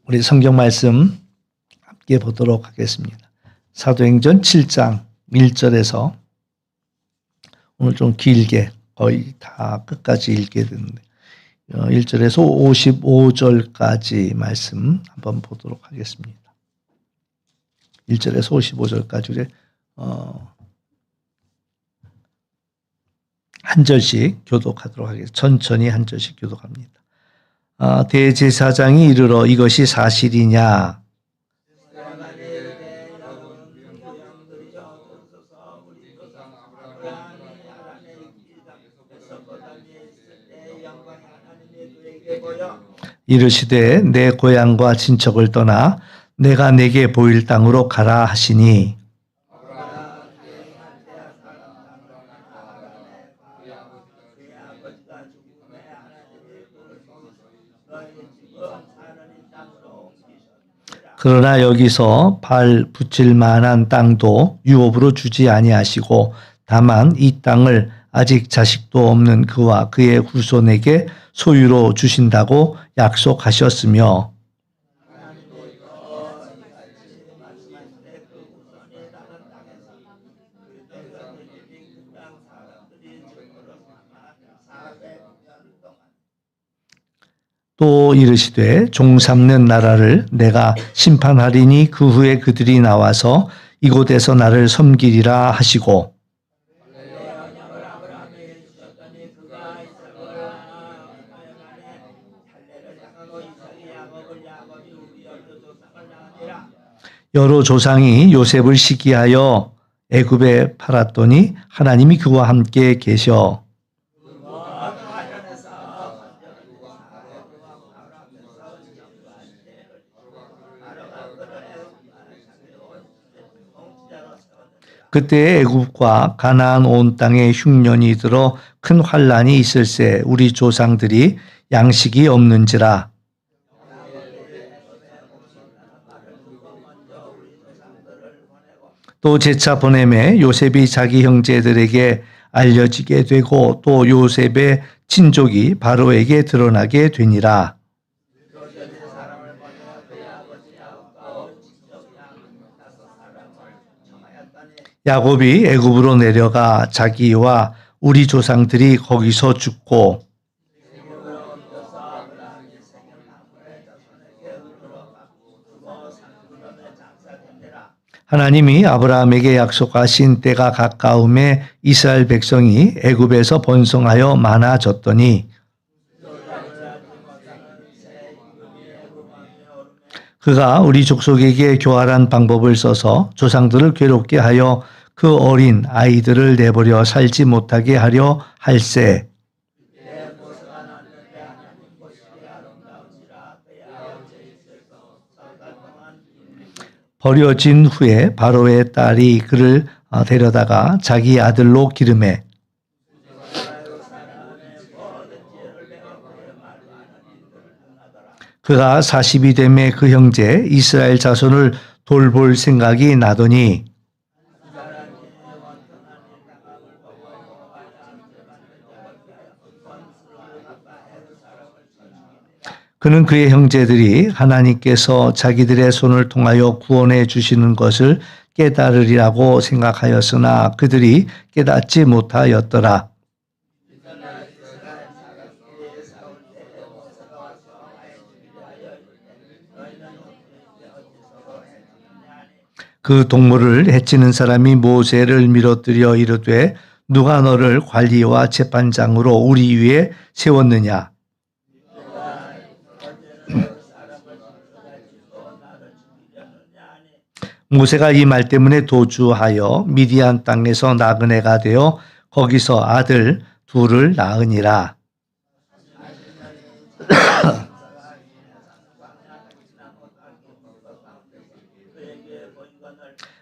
우리 성경 말씀 함께 보도록 하겠습니다. 사도행전 7장 1절에서 오늘 좀 길게 거의 다 끝까지 읽게 되는데 1절에서 55절까지 말씀 한번 보도록 하겠습니다. 1절에서 55절까지 한 절씩 교독하도록 하겠습니다. 천천히 한 절씩 교독합니다. 대제사장이 이르러 이것이 사실이냐? 이르시되 내 고향과 친척을 떠나 내가 내게 보일 땅으로 가라 하시니 그러나 여기서 발 붙일 만한 땅도 유업으로 주지 아니하시고 다만 이 땅을 아직 자식도 없는 그와 그의 후손에게 소유로 주신다고 약속하셨으며 또 이르시되 종 삼는 나라를 내가 심판하리니 그 후에 그들이 나와서 이곳에서 나를 섬기리라 하시고 여러 조상이 요셉을 시기하여 애굽에 팔았더니 하나님이 그와 함께 계셔 그때 애굽과 가나안 온 땅에 흉년이 들어 큰 환란이 있을세 우리 조상들이 양식이 없는지라 또 재차 보내매 요셉이 자기 형제들에게 알려지게 되고 또 요셉의 친족이 바로에게 드러나게 되니라. 야곱이 애굽으로 내려가 자기와 우리 조상들이 거기서 죽고 하나님이 아브라함에게 약속하신 때가 가까움에 이스라엘 백성이 애굽에서 번성하여 많아졌더니 그가 우리 족속에게 교활한 방법을 써서 조상들을 괴롭게 하여 그 어린 아이들을 내버려 살지 못하게 하려 할세. 버려진 후에 바로의 딸이 그를 데려다가 자기 아들로 기르매 그가 40이 되매 그 형제 이스라엘 자손을 돌볼 생각이 나더니 그는 그의 형제들이 하나님께서 자기들의 손을 통하여 구원해 주시는 것을 깨달으리라고 생각하였으나 그들이 깨닫지 못하였더라. 그 동물을 해치는 사람이 모세를 밀어뜨려 이르되 누가 너를 관리와 재판장으로 우리 위에 세웠느냐? 모세가 이 말 때문에 도주하여 미디안 땅에서 나그네가 되어 거기서 아들 둘을 낳으니라.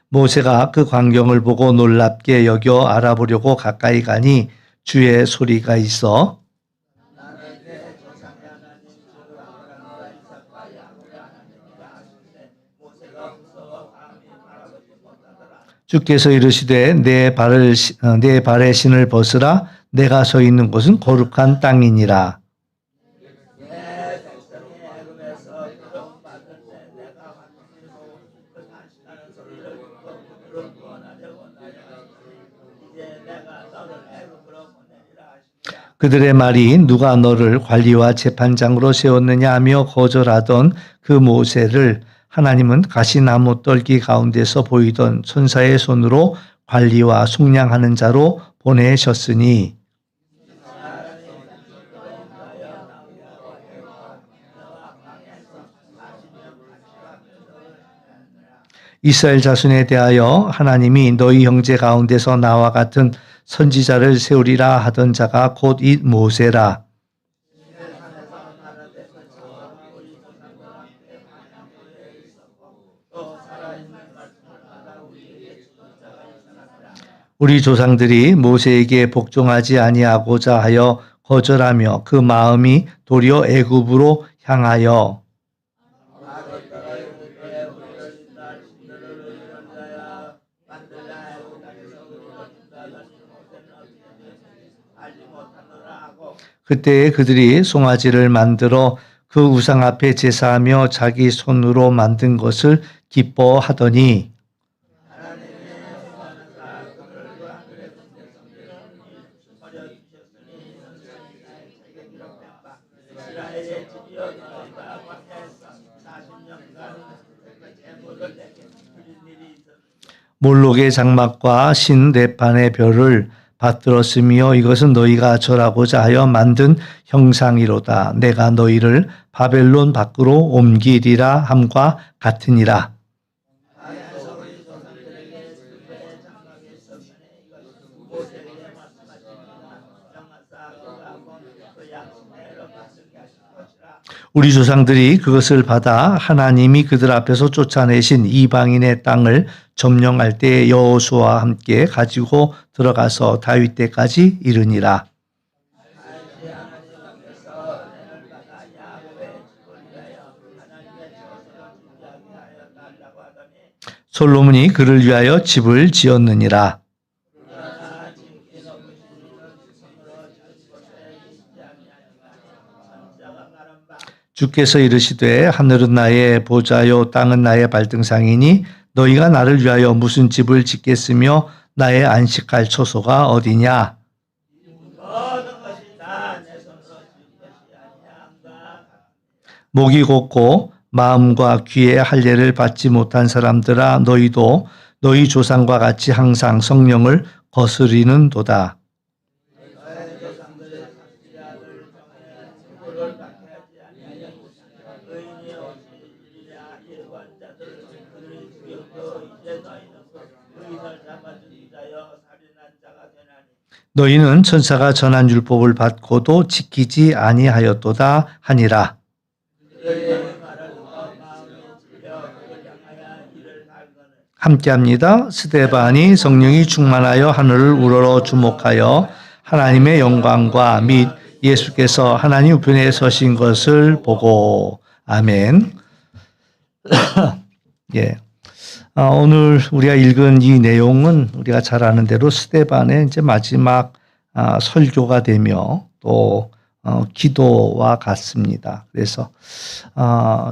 모세가 그 광경을 보고 놀랍게 여겨 알아보려고 가까이 가니 주의 소리가 있어 주께서 이르시되 내 발의 신을 벗으라 내가 서 있는 곳은 거룩한 땅이니라. 그들의 말이 누가 너를 관리와 재판장으로 세웠느냐 하며 거절하던 그 모세를 하나님은 가시나무 떨기 가운데서 보이던 천사의 손으로 관리와 속량하는 자로 보내셨으니 이스라엘 자손에 대하여 하나님이 너희 형제 가운데서 나와 같은 선지자를 세우리라 하던 자가 곧 이 모세라. 우리 조상들이 모세에게 복종하지 아니하고자 하여 거절하며 그 마음이 도리어 애굽으로 향하여 그때에 그들이 송아지를 만들어 그 우상 앞에 제사하며 자기 손으로 만든 것을 기뻐하더니 몰록의 장막과 신 레판의 별을 받들었으며 이것은 너희가 절하고자 하여 만든 형상이로다. 내가 너희를 바벨론 밖으로 옮기리라 함과 같으니라. 우리 조상들이 그것을 받아 하나님이 그들 앞에서 쫓아내신 이방인의 땅을 점령할 때 여호수아와 함께 가지고 들어가서 다윗 때까지 이르니라. 솔로몬이 그를 위하여 집을 지었느니라. 주께서 이르시되 하늘은 나의 보좌요 땅은 나의 발등상이니 너희가 나를 위하여 무슨 집을 짓겠으며 나의 안식할 처소가 어디냐. 목이 곧고 마음과 귀에 할례를 받지 못한 사람들아 너희도 너희 조상과 같이 항상 성령을 거스리는도다. 너희는 천사가 전한 율법을 받고도 지키지 아니하였도다 하니라. 함께합니다. 스데반이 성령이 충만하여 하늘을 우러러 주목하여 하나님의 영광과 및 예수께서 하나님 우편에 서신 것을 보고 아멘. 예. 오늘 우리가 읽은 이 내용은 우리가 잘 아는 대로 스데반의 이제 마지막 설교가 되며 또 기도와 같습니다. 그래서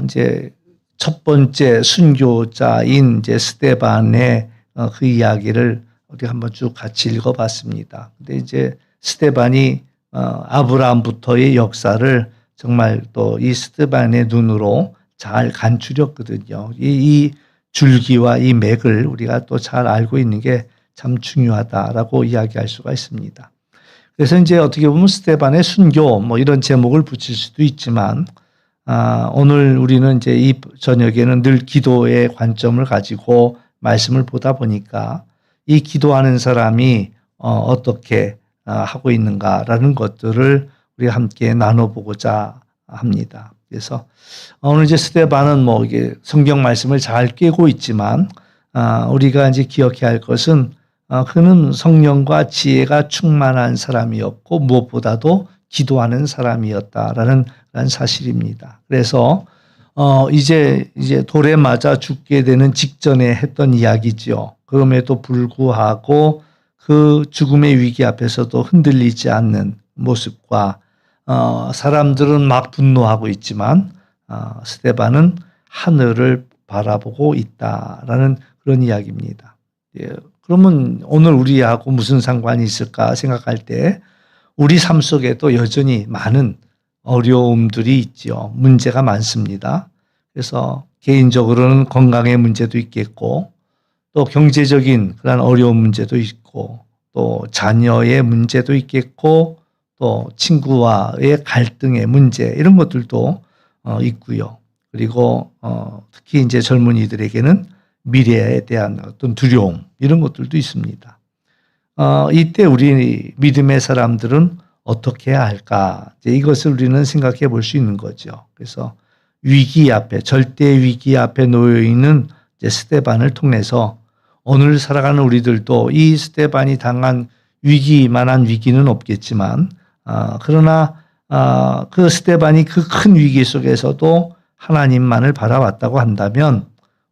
이제 첫 번째 순교자인 이제 스데반의 그 이야기를 우리 한번 쭉 같이 읽어봤습니다. 근데 이제 스데반이 아브라함부터의 역사를 정말 또 이 스데반의 눈으로 잘 간추렸거든요. 이 줄기와 이 맥을 우리가 또 잘 알고 있는 게 참 중요하다라고 이야기할 수가 있습니다. 그래서 이제 어떻게 보면 스데반의 순교 뭐 이런 제목을 붙일 수도 있지만 오늘 우리는 이제 이 저녁에는 늘 기도의 관점을 가지고 말씀을 보다 보니까 이 기도하는 사람이 어떻게 하고 있는가라는 것들을 우리 함께 나눠보고자 합니다. 그래서 오늘 이제 스데반은 뭐 이게 성경 말씀을 잘 꿰고 있지만 우리가 이제 기억해야 할 것은 그는 성령과 지혜가 충만한 사람이었고 무엇보다도 기도하는 사람이었다라는 사실입니다. 그래서 이제 돌에 맞아 죽게 되는 직전에 했던 이야기지요. 그럼에도 불구하고 그 죽음의 위기 앞에서도 흔들리지 않는 모습과 사람들은 막 분노하고 있지만 스데반은 하늘을 바라보고 있다라는 그런 이야기입니다. 예, 그러면 오늘 우리하고 무슨 상관이 있을까 생각할 때 우리 삶 속에도 여전히 많은 어려움들이 있지요. 문제가 많습니다. 그래서 개인적으로는 건강의 문제도 있겠고 또 경제적인 그런 어려운 문제도 있고 또 자녀의 문제도 있겠고 또 친구와의 갈등의 문제 이런 것들도 있고요. 그리고 특히 이제 젊은이들에게는 미래에 대한 어떤 두려움 이런 것들도 있습니다. 이때 우리 믿음의 사람들은 어떻게 해야 할까? 이것을 우리는 생각해 볼 수 있는 거죠. 그래서 위기 앞에 절대 위기 앞에 놓여 있는 스데반을 통해서 오늘 살아가는 우리들도 이 스데반이 당한 위기만한 위기는 없겠지만 그러나 그 스데반이 그 큰 위기 속에서도 하나님만을 바라봤다고 한다면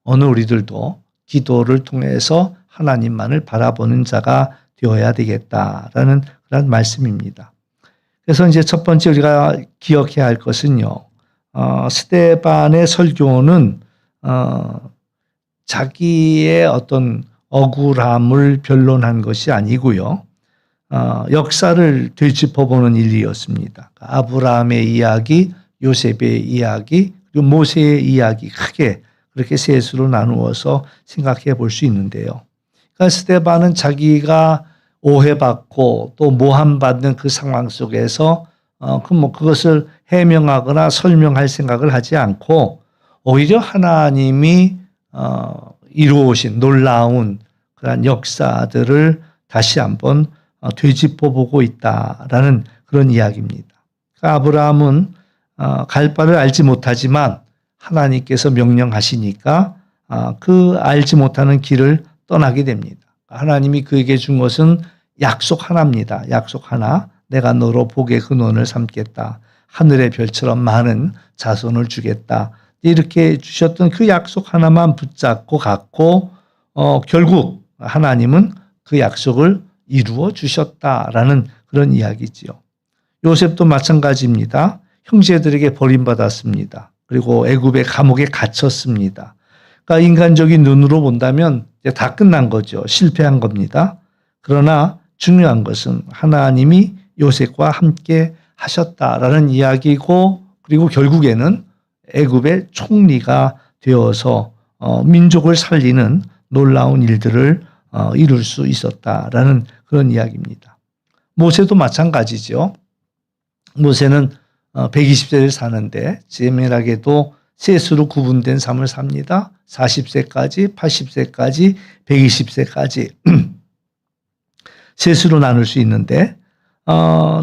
오늘 우리들도 기도를 통해서 하나님만을 바라보는 자가 되어야 되겠다라는 그런 말씀입니다. 그래서 이제 첫 번째 우리가 기억해야 할 것은요. 스데반의 설교는 자기의 어떤 억울함을 변론한 것이 아니고요. 역사를 되짚어보는 일이었습니다. 아브라함의 이야기, 요셉의 이야기, 그리고 모세의 이야기 크게 그렇게 셋으로 나누어서 생각해 볼 수 있는데요. 그러니까 스데반은 자기가 오해받고 또 모함받는 그 상황 속에서 그것을 해명하거나 설명할 생각을 하지 않고 오히려 하나님이 이루어오신 놀라운 그런 역사들을 다시 한번 되짚어보고 있다라는 그런 이야기입니다. 그러니까 아브라함은 갈 바를 알지 못하지만 하나님께서 명령하시니까 그 알지 못하는 길을 떠나게 됩니다. 하나님이 그에게 준 것은 약속 하나입니다. 약속 하나. 내가 너로 복의 근원을 삼겠다. 하늘의 별처럼 많은 자손을 주겠다. 이렇게 주셨던 그 약속 하나만 붙잡고 갔고 결국 하나님은 그 약속을 이루어 주셨다라는 그런 이야기지요. 요셉도 마찬가지입니다. 형제들에게 버림받았습니다. 그리고 애굽의 감옥에 갇혔습니다. 그러니까 인간적인 눈으로 본다면 이제 다 끝난 거죠. 실패한 겁니다. 그러나 중요한 것은 하나님이 요셉과 함께 하셨다라는 이야기고 그리고 결국에는 애굽의 총리가 되어서 민족을 살리는 놀라운 일들을 이룰 수 있었다라는 그런 이야기입니다. 모세도 마찬가지죠. 모세는 120세를 사는데 재미나게도 셋으로 구분된 삶을 삽니다. 40세까지, 80세까지, 120세까지 셋으로 나눌 수 있는데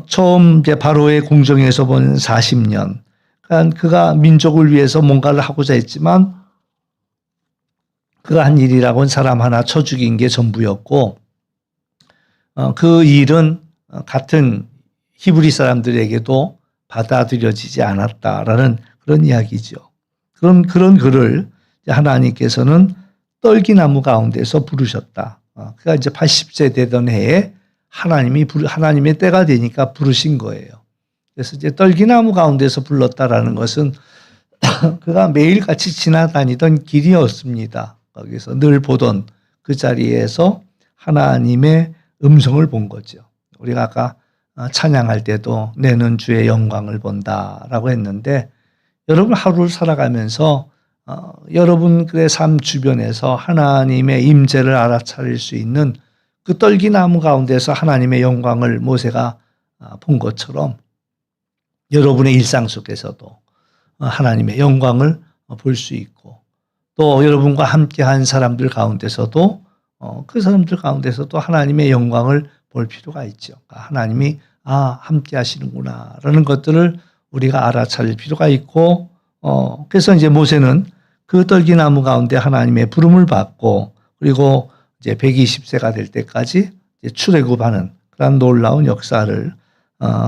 처음 이제 바로의 궁정에서 본 40년. 그러니까 그가 민족을 위해서 뭔가를 하고자 했지만 그가 한 일이라고는 사람 하나 쳐 죽인 게 전부였고 그 일은 같은 히브리 사람들에게도 받아들여지지 않았다라는 그런 이야기죠. 그런 그를 하나님께서는 떨기나무 가운데서 부르셨다. 그가 이제 80세 되던 해에 하나님의 때가 되니까 부르신 거예요. 그래서 이제 떨기나무 가운데서 불렀다라는 것은 그가 매일같이 지나다니던 길이었습니다. 거기서 늘 보던 그 자리에서 하나님의 음성을 본 거죠. 우리가 아까 찬양할 때도 내는 주의 영광을 본다라고 했는데 여러분 하루를 살아가면서 여러분의 삶 주변에서 하나님의 임재를 알아차릴 수 있는 그 떨기나무 가운데서 하나님의 영광을 모세가 본 것처럼 여러분의 일상 속에서도 하나님의 영광을 볼 수 있고 또 여러분과 함께한 사람들 가운데서도 그 사람들 가운데서도 하나님의 영광을 볼 필요가 있죠. 하나님이 함께 하시는구나라는 것들을 우리가 알아차릴 필요가 있고 그래서 이제 모세는 그 떨기나무 가운데 하나님의 부름을 받고 그리고 이제 120세가 될 때까지 이제 출애굽하는 그런 놀라운 역사를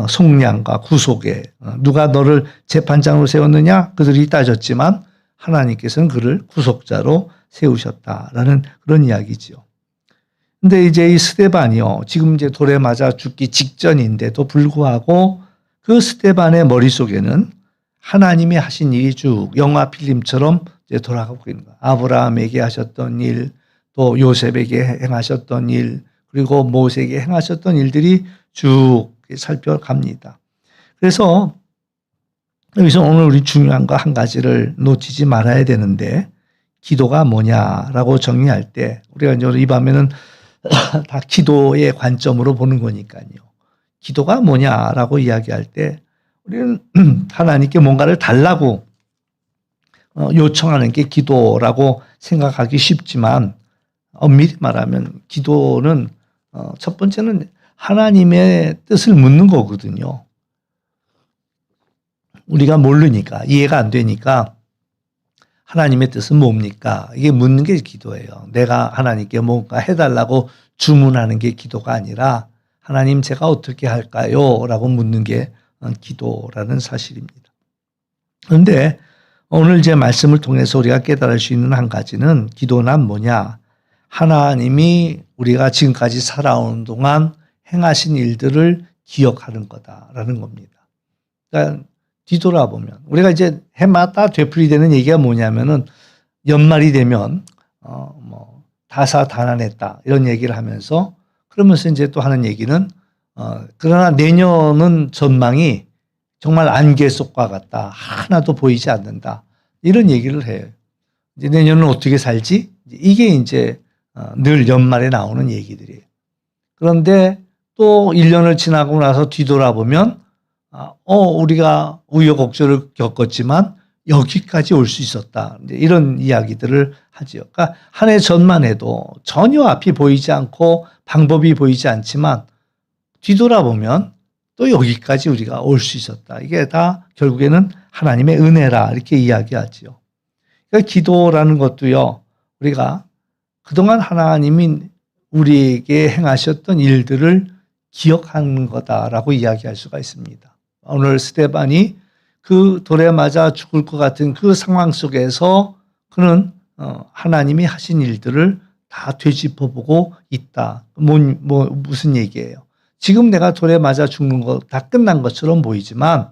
속량과 구속에 누가 너를 재판장으로 세웠느냐 그들이 따졌지만 하나님께서는 그를 구속자로 세우셨다라는 그런 이야기죠. 근데 이제 이 스데반이요. 지금 이제 돌에 맞아 죽기 직전인데도 불구하고 그 스데반의 머릿속에는 하나님이 하신 일이 쭉 영화 필름처럼 이제 돌아가고 있는 거예요. 아브라함에게 하셨던 일, 또 또 요셉에게 행하셨던 일, 그리고 모세에게 행하셨던 일들이 쭉 살펴갑니다. 그래서 여기서 오늘 우리 중요한 거 한 가지를 놓치지 말아야 되는데, 기도가 뭐냐라고 정리할 때 우리가 이제 이 밤에는 다 기도의 관점으로 보는 거니까요. 기도가 뭐냐라고 이야기할 때 우리는 하나님께 뭔가를 달라고 요청하는 게 기도라고 생각하기 쉽지만, 엄밀히 말하면 기도는 첫 번째는 하나님의 뜻을 묻는 거거든요. 우리가 모르니까, 이해가 안 되니까 하나님의 뜻은 뭡니까? 이게 묻는 게 기도예요. 내가 하나님께 뭔가 해달라고 주문하는 게 기도가 아니라, 하나님 제가 어떻게 할까요? 라고 묻는 게 기도라는 사실입니다. 그런데 오늘 제 말씀을 통해서 우리가 깨달을 수 있는 한 가지는, 기도란 뭐냐? 하나님이 우리가 지금까지 살아오는 동안 행하신 일들을 기억하는 거다라는 겁니다. 그러니까 뒤돌아보면 우리가 이제 해마다 되풀이되는 얘기가 뭐냐면은, 연말이 되면 다사다난했다 이런 얘기를 하면서, 그러면서 이제 또 하는 얘기는 그러나 내년은 전망이 정말 안개 속과 같다, 하나도 보이지 않는다, 이런 얘기를 해요. 이제 내년은 어떻게 살지? 이게 이제 늘 연말에 나오는 얘기들이에요. 그런데 또 1년을 지나고 나서 뒤돌아보면, 우리가 우여곡절을 겪었지만 여기까지 올 수 있었다, 이런 이야기들을 하지요. 그러니까 한 해 전만 해도 전혀 앞이 보이지 않고 방법이 보이지 않지만 뒤돌아보면 또 여기까지 우리가 올 수 있었다. 이게 다 결국에는 하나님의 은혜라, 이렇게 이야기하지요. 그러니까 기도라는 것도요, 우리가 그동안 하나님이 우리에게 행하셨던 일들을 기억하는 거다라고 이야기할 수가 있습니다. 오늘 스데반이 그 돌에 맞아 죽을 것 같은 그 상황 속에서 그는 하나님이 하신 일들을 다 되짚어보고 있다. 무슨 얘기예요? 지금 내가 돌에 맞아 죽는 거 다 끝난 것처럼 보이지만,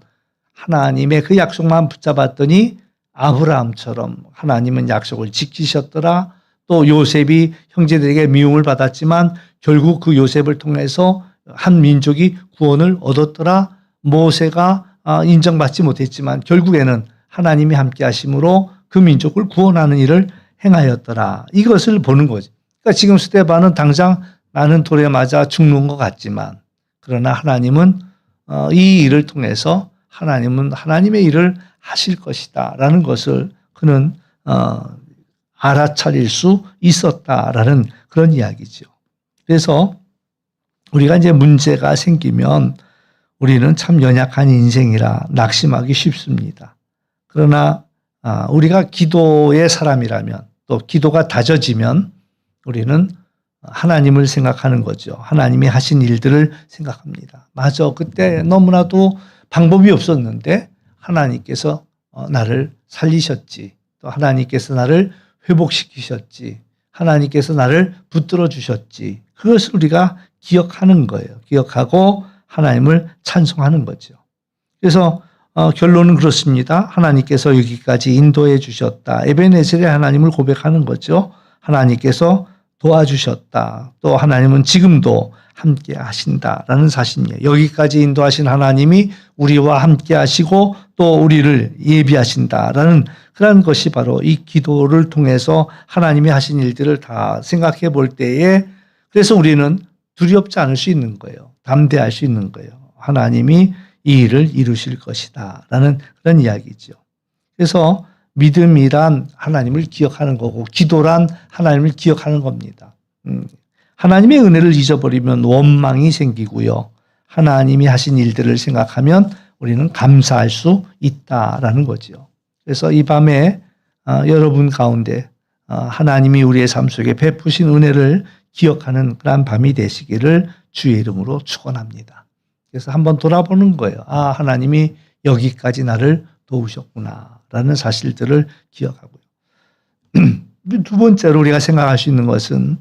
하나님의 그 약속만 붙잡았더니 아브라함처럼 하나님은 약속을 지키셨더라. 또 요셉이 형제들에게 미움을 받았지만 결국 그 요셉을 통해서 한 민족이 구원을 얻었더라. 모세가 인정받지 못했지만 결국에는 하나님이 함께 하심으로 그 민족을 구원하는 일을 행하였더라. 이것을 보는 거죠. 그러니까 지금 스데반은 당장 나는 돌에 맞아 죽는 것 같지만, 그러나 하나님은 이 일을 통해서 하나님은 하나님의 일을 하실 것이다 라는 것을 그는 알아차릴 수 있었다라는 그런 이야기죠. 그래서 우리가 이제 문제가 생기면 우리는 참 연약한 인생이라 낙심하기 쉽습니다. 그러나 우리가 기도의 사람이라면, 또 기도가 다져지면 우리는 하나님을 생각하는 거죠. 하나님이 하신 일들을 생각합니다. 맞아, 그때 너무나도 방법이 없었는데 하나님께서 나를 살리셨지. 또 하나님께서 나를 회복시키셨지. 하나님께서 나를 붙들어 주셨지. 그것을 우리가 기억하는 거예요. 기억하고 하나님을 찬송하는 거죠. 그래서 결론은 그렇습니다. 하나님께서 여기까지 인도해 주셨다. 에베네셀의 하나님을 고백하는 거죠. 하나님께서 도와주셨다. 또 하나님은 지금도 함께 하신다라는 사실이에요. 여기까지 인도하신 하나님이 우리와 함께 하시고 또 우리를 예비하신다라는 그런 것이 바로 이 기도를 통해서 하나님이 하신 일들을 다 생각해 볼 때에, 그래서 우리는 두렵지 않을 수 있는 거예요. 담대할 수 있는 거예요. 하나님이 이 일을 이루실 것이다 라는 그런 이야기죠. 그래서 믿음이란 하나님을 기억하는 거고, 기도란 하나님을 기억하는 겁니다. 하나님의 은혜를 잊어버리면 원망이 생기고요. 하나님이 하신 일들을 생각하면 우리는 감사할 수 있다라는 거죠. 그래서 이 밤에 여러분 가운데 하나님이 우리의 삶 속에 베푸신 은혜를 기억하는 그런 밤이 되시기를 주의 이름으로 축원합니다. 그래서 한번 돌아보는 거예요. 하나님이 여기까지 나를 도우셨구나라는 사실들을 기억하고요. 두 번째로 우리가 생각할 수 있는 것은,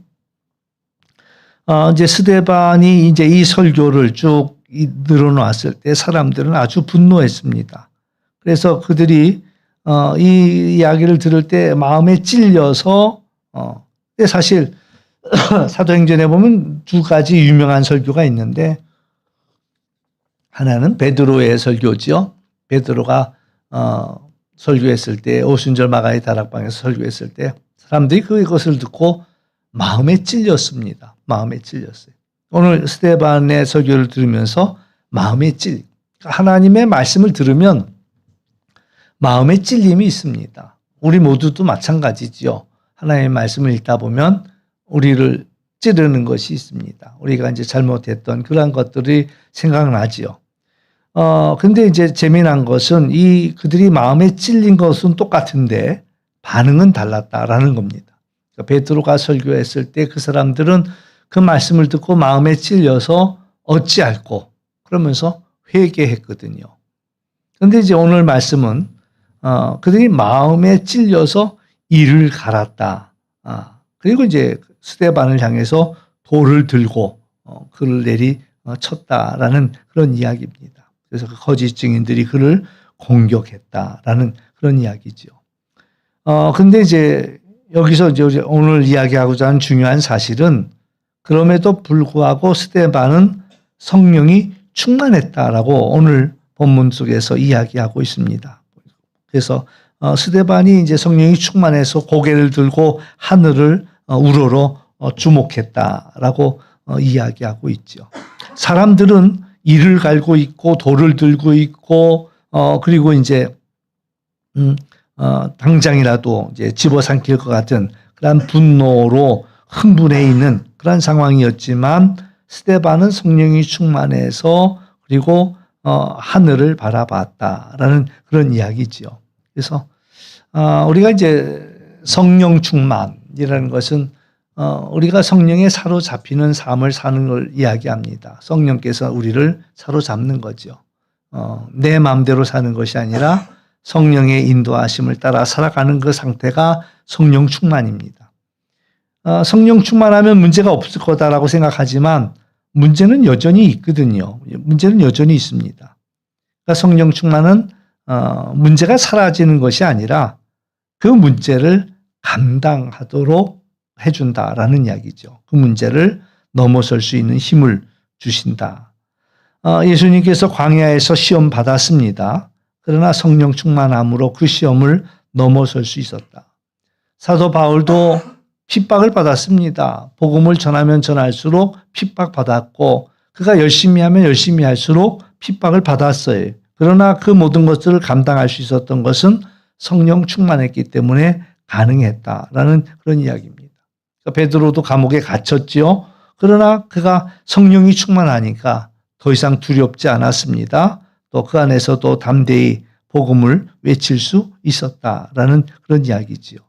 이제 스데반이 이제 이 설교를 쭉 늘어놓았을 때 사람들은 아주 분노했습니다. 그래서 그들이 이 이야기를 들을 때 마음에 찔려서 근데 사실 사도행전에 보면 두 가지 유명한 설교가 있는데 하나는 베드로의 설교죠. 베드로가 설교했을 때 오순절 마가의 다락방에서 설교했을 때 사람들이 그것을 듣고 마음에 찔렸습니다. 마음에 찔렸어요. 오늘 스데반의 설교를 들으면서 마음에 하나님의 말씀을 들으면 마음에 찔림이 있습니다. 우리 모두도 마찬가지지요. 하나님의 말씀을 읽다 보면 우리를 찌르는 것이 있습니다. 우리가 이제 잘못했던 그러한 것들이 생각나지요. 근데 이제 재미난 것은 그들이 마음에 찔린 것은 똑같은데 반응은 달랐다라는 겁니다. 그러니까 베드로가 설교했을 때 그 사람들은 그 말씀을 듣고 마음에 찔려서 어찌할꼬 그러면서 회개했거든요. 그런데 이제 오늘 말씀은 그들이 마음에 찔려서 이를 갈았다. 그리고 이제 스데반을 향해서 돌을 들고 그를 내리쳤다라는 그런 이야기입니다. 그래서 그 거짓 증인들이 그를 공격했다라는 그런 이야기죠. 근데 이제 여기서 이제 오늘 이야기하고자 하는 중요한 사실은 그럼에도 불구하고 스데반은 성령이 충만했다라고 오늘 본문 속에서 이야기하고 있습니다. 그래서 스데반이 이제 성령이 충만해서 고개를 들고 하늘을 우러러 주목했다라고 이야기하고 있죠. 사람들은 이를 갈고 있고 돌을 들고 있고 그리고 이제 당장이라도 이제 집어삼킬 것 같은 그런 분노로 흥분해 있는 그런 상황이었지만 스데반은 성령이 충만해서 그리고 하늘을 바라봤다라는 그런 이야기지요. 그래서 우리가 이제 성령 충만이라는 것은 우리가 성령에 사로잡히는 삶을 사는 걸 이야기합니다. 성령께서 우리를 사로잡는 거죠. 내 마음대로 사는 것이 아니라 성령의 인도하심을 따라 살아가는 그 상태가 성령 충만입니다. 성령 충만하면 문제가 없을 거다라고 생각하지만 문제는 여전히 있거든요. 문제는 여전히 있습니다. 그러니까 성령 충만은 문제가 사라지는 것이 아니라 그 문제를 감당하도록 해준다라는 이야기죠. 그 문제를 넘어설 수 있는 힘을 주신다. 예수님께서 광야에서 시험 받았습니다. 그러나 성령 충만함으로 그 시험을 넘어설 수 있었다. 사도 바울도 핍박을 받았습니다. 복음을 전하면 전할수록 핍박받았고 그가 열심히 하면 열심히 할수록 핍박을 받았어요. 그러나 그 모든 것들을 감당할 수 있었던 것은 성령 충만했기 때문에 가능했다라는 그런 이야기입니다. 그러니까 베드로도 감옥에 갇혔지요. 그러나 그가 성령이 충만하니까 더 이상 두렵지 않았습니다. 또 그 안에서도 담대히 복음을 외칠 수 있었다라는 그런 이야기지요.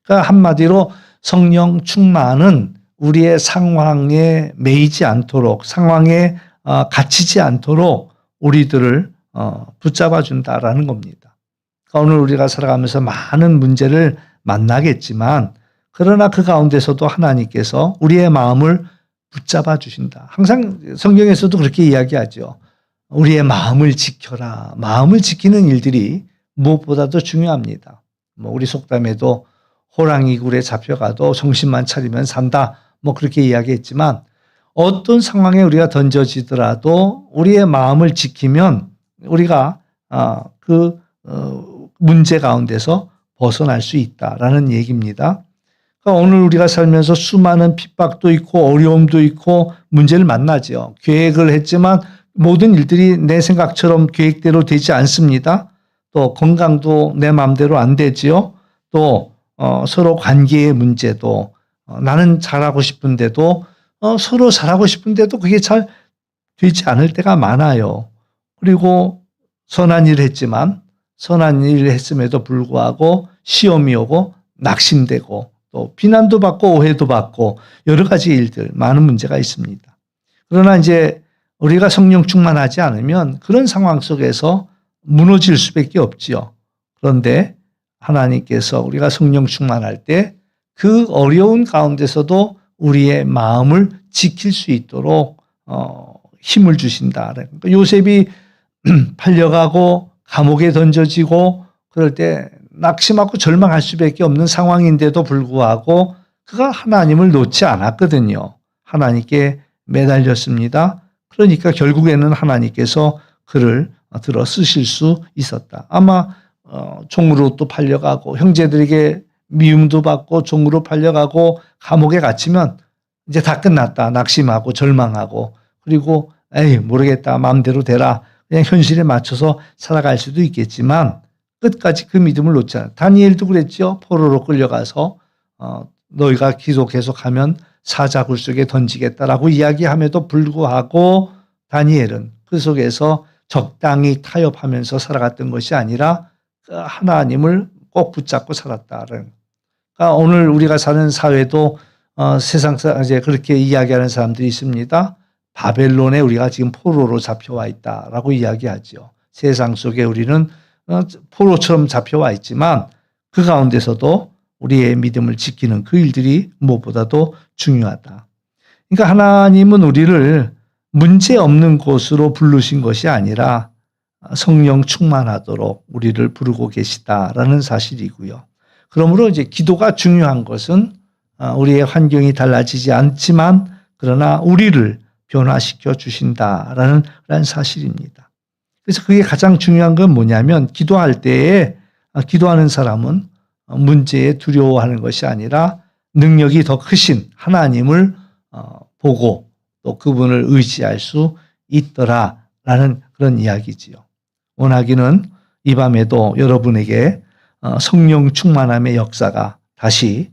그러니까 한마디로 성령 충만은 우리의 상황에 매이지 않도록 상황에 갇히지 않도록 우리들을 붙잡아 준다라는 겁니다. 그러니까 오늘 우리가 살아가면서 많은 문제를 만나겠지만 그러나 그 가운데서도 하나님께서 우리의 마음을 붙잡아 주신다. 항상 성경에서도 그렇게 이야기하죠. 우리의 마음을 지켜라. 마음을 지키는 일들이 무엇보다도 중요합니다. 우리 속담에도 호랑이 굴에 잡혀가도 정신만 차리면 산다. 그렇게 이야기했지만 어떤 상황에 우리가 던져지더라도 우리의 마음을 지키면 우리가 그 문제 가운데서 벗어날 수 있다라는 얘기입니다. 그러니까 오늘 우리가 살면서 수많은 핍박도 있고 어려움도 있고 문제를 만나죠. 계획을 했지만 모든 일들이 내 생각처럼 계획대로 되지 않습니다. 또 건강도 내 마음대로 안 되지요. 또 서로 관계의 문제도 나는 잘하고 싶은데도 서로 잘하고 싶은데도 그게 잘 되지 않을 때가 많아요. 그리고 선한 일을 했지만 선한 일을 했음에도 불구하고 시험이 오고 낙심되고 또 비난도 받고 오해도 받고 여러 가지 일들 많은 문제가 있습니다. 그러나 이제 우리가 성령 충만하지 않으면 그런 상황 속에서 무너질 수밖에 없지요. 그런데 하나님께서 우리가 성령 충만할 때 그 어려운 가운데서도 우리의 마음을 지킬 수 있도록 힘을 주신다. 그러니까 요셉이 팔려가고 감옥에 던져지고 그럴 때 낙심하고 절망할 수밖에 없는 상황인데도 불구하고 그가 하나님을 놓지 않았거든요. 하나님께 매달렸습니다. 그러니까 결국에는 하나님께서 그를 들어 쓰실 수 있었다. 아마 종으로 또 팔려가고 형제들에게 미움도 받고 종으로 팔려가고 감옥에 갇히면 이제 다 끝났다. 낙심하고 절망하고 그리고 에이 모르겠다. 마음대로 되라. 그냥 현실에 맞춰서 살아갈 수도 있겠지만 끝까지 그 믿음을 놓지 않아. 다니엘도 그랬죠. 포로로 끌려가서 너희가 기도 계속하면 사자굴 속에 던지겠다라고 이야기함에도 불구하고 다니엘은 그 속에서 적당히 타협하면서 살아갔던 것이 아니라 하나님을 꼭 붙잡고 살았다는. 그러니까 오늘 우리가 사는 사회도 세상 이제 그렇게 이야기하는 사람들이 있습니다. 바벨론에 우리가 지금 포로로 잡혀와 있다라고 이야기하죠. 세상 속에 우리는 포로처럼 잡혀와 있지만 그 가운데서도 우리의 믿음을 지키는 그 일들이 무엇보다도 중요하다. 그러니까 하나님은 우리를 문제 없는 곳으로 부르신 것이 아니라 성령 충만하도록 우리를 부르고 계시다라는 사실이고요. 그러므로 이제 기도가 중요한 것은 우리의 환경이 달라지지 않지만 그러나 우리를 변화시켜 주신다라는 그런 사실입니다. 그래서 그게 가장 중요한 건 뭐냐면 기도할 때에 기도하는 사람은 문제에 두려워하는 것이 아니라 능력이 더 크신 하나님을 보고 또 그분을 의지할 수 있더라라는 그런 이야기지요. 원하기는 이 밤에도 여러분에게 성령 충만함의 역사가 다시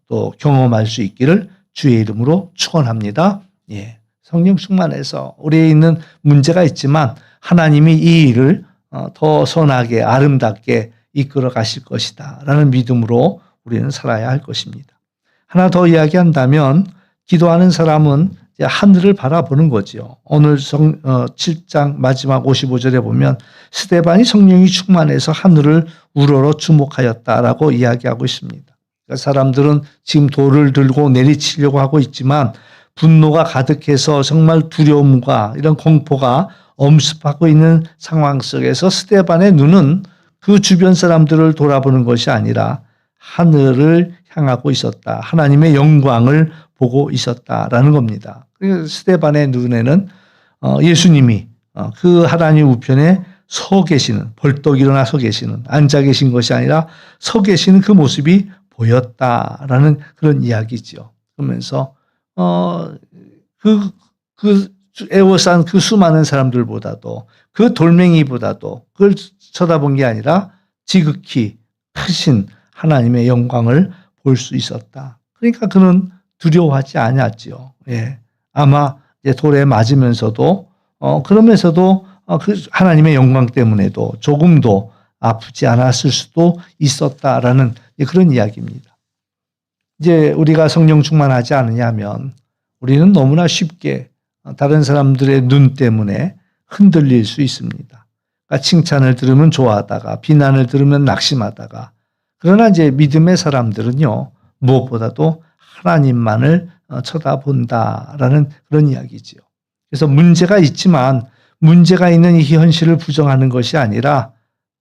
또 경험할 수 있기를 주의 이름으로 축원합니다. 예, 성령 충만해서 우리에 있는 문제가 있지만 하나님이 이 일을 더 선하게 아름답게 이끌어 가실 것이다 라는 믿음으로 우리는 살아야 할 것입니다. 하나 더 이야기한다면 기도하는 사람은 하늘을 바라보는 거죠. 오늘 7장 마지막 55절에 보면 스데반이 성령이 충만해서 하늘을 우러러 주목하였다라고 이야기하고 있습니다. 그러니까 사람들은 지금 돌을 들고 내리치려고 하고 있지만 분노가 가득해서 정말 두려움과 이런 공포가 엄습하고 있는 상황 속에서 스데반의 눈은 그 주변 사람들을 돌아보는 것이 아니라 하늘을 향하고 있었다. 하나님의 영광을 보고 있었다라는 겁니다. 스데반의 눈에는 예수님이 그 하나님 우편에 서 계시는, 벌떡 일어나 서 계시는, 앉아 계신 것이 아니라 서 계시는 그 모습이 보였다라는 그런 이야기죠. 그러면서 애워싼 그 수많은 사람들보다도 그 돌멩이보다도 그걸 쳐다본 게 아니라 지극히 크신 하나님의 영광을 볼 수 있었다. 그러니까 그는 두려워하지 않았죠. 예. 아마 이제 돌에 맞으면서도 그러면서도 그 하나님의 영광 때문에도 조금도 아프지 않았을 수도 있었다라는 그런 이야기입니다. 이제 우리가 성령 충만하지 않으냐면 우리는 너무나 쉽게 다른 사람들의 눈 때문에 흔들릴 수 있습니다. 그러니까 칭찬을 들으면 좋아하다가 비난을 들으면 낙심하다가 그러나 이제 믿음의 사람들은요 무엇보다도 하나님만을 쳐다본다라는 그런 이야기지요. 그래서 문제가 있지만 문제가 있는 이 현실을 부정하는 것이 아니라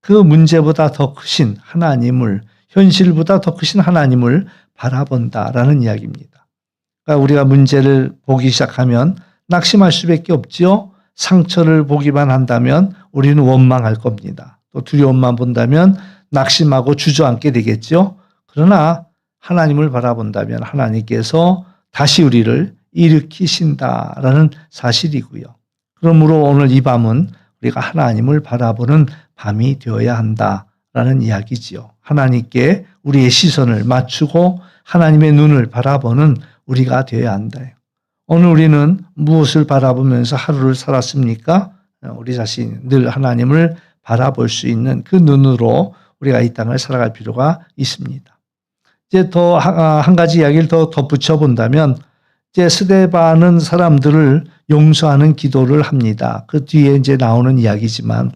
그 문제보다 더 크신 하나님을 현실보다 더 크신 하나님을 바라본다라는 이야기입니다. 그러니까 우리가 문제를 보기 시작하면 낙심할 수밖에 없지요. 상처를 보기만 한다면 우리는 원망할 겁니다. 또 두려움만 본다면 낙심하고 주저앉게 되겠죠. 그러나 하나님을 바라본다면 하나님께서 다시 우리를 일으키신다라는 사실이고요. 그러므로 오늘 이 밤은 우리가 하나님을 바라보는 밤이 되어야 한다라는 이야기지요. 하나님께 우리의 시선을 맞추고 하나님의 눈을 바라보는 우리가 되어야 한다. 오늘 우리는 무엇을 바라보면서 하루를 살았습니까? 우리 자신 늘 하나님을 바라볼 수 있는 그 눈으로 우리가 이 땅을 살아갈 필요가 있습니다. 이제 더 한 가지 이야기를 더 덧붙여 본다면 이제 스데반은 사람들을 용서하는 기도를 합니다. 그 뒤에 이제 나오는 이야기지만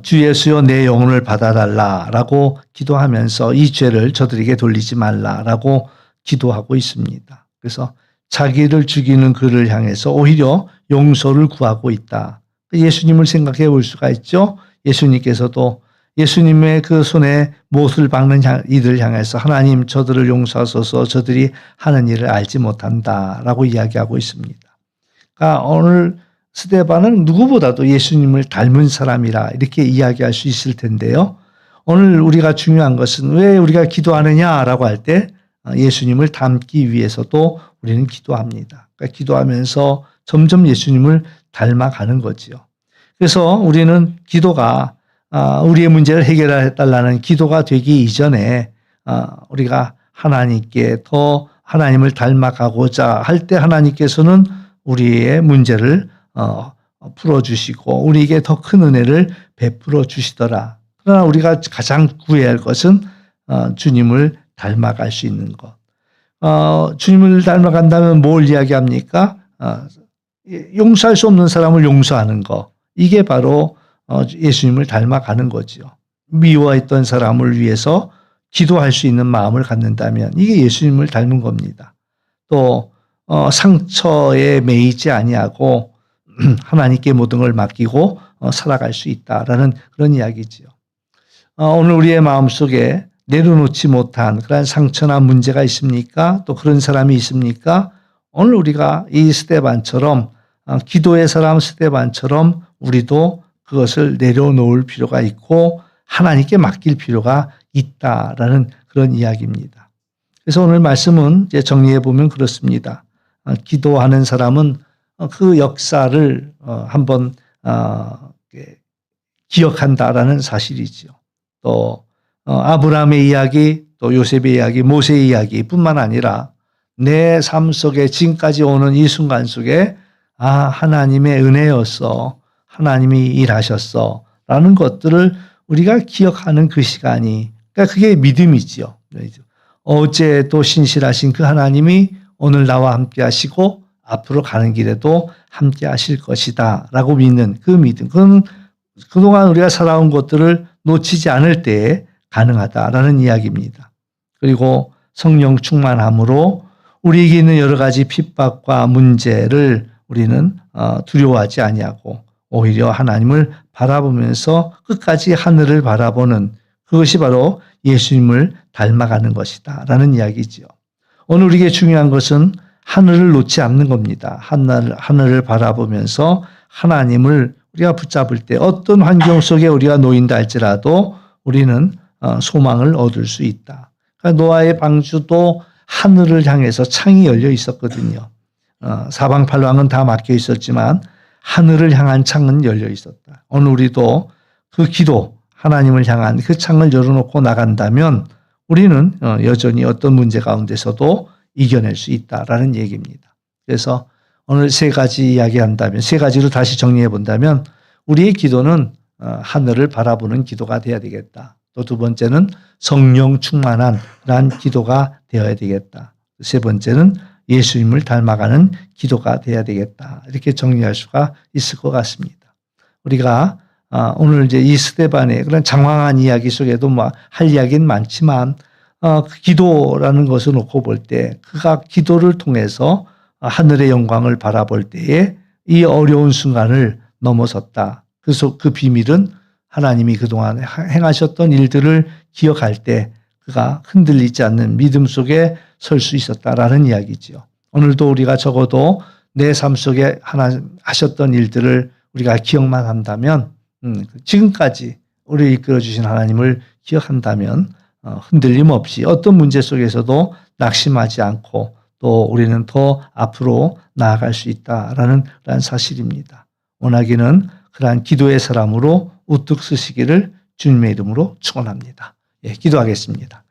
주 예수여 내 영혼을 받아달라라고 기도하면서 이 죄를 저들에게 돌리지 말라라고 기도하고 있습니다. 그래서 자기를 죽이는 그를 향해서 오히려 용서를 구하고 있다. 예수님을 생각해 볼 수가 있죠. 예수님께서도 예수님의 그 손에 못을 박는 이들을 향해서 하나님 저들을 용서하소서 저들이 하는 일을 알지 못한다라고 이야기하고 있습니다. 그러니까 오늘 스데반은 누구보다도 예수님을 닮은 사람이라 이렇게 이야기할 수 있을 텐데요. 오늘 우리가 중요한 것은 왜 우리가 기도하느냐라고 할 때 예수님을 닮기 위해서도 우리는 기도합니다. 그러니까 기도하면서 점점 예수님을 닮아가는 거지요. 그래서 우리는 기도가 우리의 문제를 해결해 달라는 기도가 되기 이전에 우리가 하나님께 더 하나님을 닮아가고자 할 때 하나님께서는 우리의 문제를 풀어주시고 우리에게 더 큰 은혜를 베풀어 주시더라. 그러나 우리가 가장 구해야 할 것은 주님을 닮아갈 수 있는 것. 주님을 닮아간다면 뭘 이야기합니까? 용서할 수 없는 사람을 용서하는 것. 이게 바로 예수님을 닮아가는 거죠. 미워했던 사람을 위해서 기도할 수 있는 마음을 갖는다면 이게 예수님을 닮은 겁니다. 또 상처에 매이지 아니하고 하나님께 모든 걸 맡기고 살아갈 수 있다라는 그런 이야기지요. 오늘 우리의 마음속에 내려놓지 못한 그런 상처나 문제가 있습니까? 또 그런 사람이 있습니까? 오늘 우리가 이 스데반처럼 기도의 사람 스데반처럼 우리도 그것을 내려놓을 필요가 있고 하나님께 맡길 필요가 있다라는 그런 이야기입니다. 그래서 오늘 말씀은 이제 정리해 보면 그렇습니다. 기도하는 사람은 그 역사를 한번 기억한다라는 사실이지요. 또 아브라함의 이야기, 또 요셉의 이야기, 모세의 이야기뿐만 아니라 내 삶 속에 지금까지 오는 이 순간 속에 하나님의 은혜였어, 하나님이 일하셨어 라는 것들을 우리가 기억하는 그 시간이, 그러니까 그게 믿음이지요. 어제도 신실하신 그 하나님이 오늘 나와 함께 하시고 앞으로 가는 길에도 함께 하실 것이다 라고 믿는 그 믿음. 그건 그동안 우리가 살아온 것들을 놓치지 않을 때에 가능하다라는 이야기입니다. 그리고 성령 충만함으로 우리에게 있는 여러 가지 핍박과 문제를 우리는 두려워하지 아니하고 오히려 하나님을 바라보면서 끝까지 하늘을 바라보는 그것이 바로 예수님을 닮아가는 것이다 라는 이야기지요. 오늘 우리에게 중요한 것은 하늘을 놓지 않는 겁니다. 하늘을 바라보면서 하나님을 우리가 붙잡을 때 어떤 환경 속에 우리가 놓인다 할지라도 우리는 소망을 얻을 수 있다. 그러니까 노아의 방주도 하늘을 향해서 창이 열려 있었거든요. 사방팔방은 다 막혀 있었지만 하늘을 향한 창은 열려 있었다. 오늘 우리도 그 기도, 하나님을 향한 그 창을 열어놓고 나간다면 우리는 여전히 어떤 문제 가운데서도 이겨낼 수 있다라는 얘기입니다. 그래서 오늘 세 가지 이야기한다면, 세 가지로 다시 정리해 본다면 우리의 기도는 하늘을 바라보는 기도가 되어야 되겠다. 또 두 번째는 성령 충만한 그런 기도가 되어야 되겠다. 세 번째는 예수님을 닮아가는 기도가 되어야 되겠다. 이렇게 정리할 수가 있을 것 같습니다. 우리가 오늘 이제 이 스데반의 그런 장황한 이야기 속에도 할 이야기는 많지만 기도라는 것을 놓고 볼 때 그가 기도를 통해서 하늘의 영광을 바라볼 때에 이 어려운 순간을 넘어섰다. 그래서 그 비밀은 하나님이 그동안 행하셨던 일들을 기억할 때 그가 흔들리지 않는 믿음 속에 설 수 있었다라는 이야기지요. 오늘도 우리가 적어도 내 삶 속에 하나님 하셨던 일들을 우리가 기억만 한다면 지금까지 우리를 이끌어주신 하나님을 기억한다면 흔들림 없이 어떤 문제 속에서도 낙심하지 않고 또 우리는 더 앞으로 나아갈 수 있다라는 그런 사실입니다. 원하기는 그러한 기도의 사람으로 우뚝 서시기를 주님의 이름으로 축원합니다. 기도하겠습니다.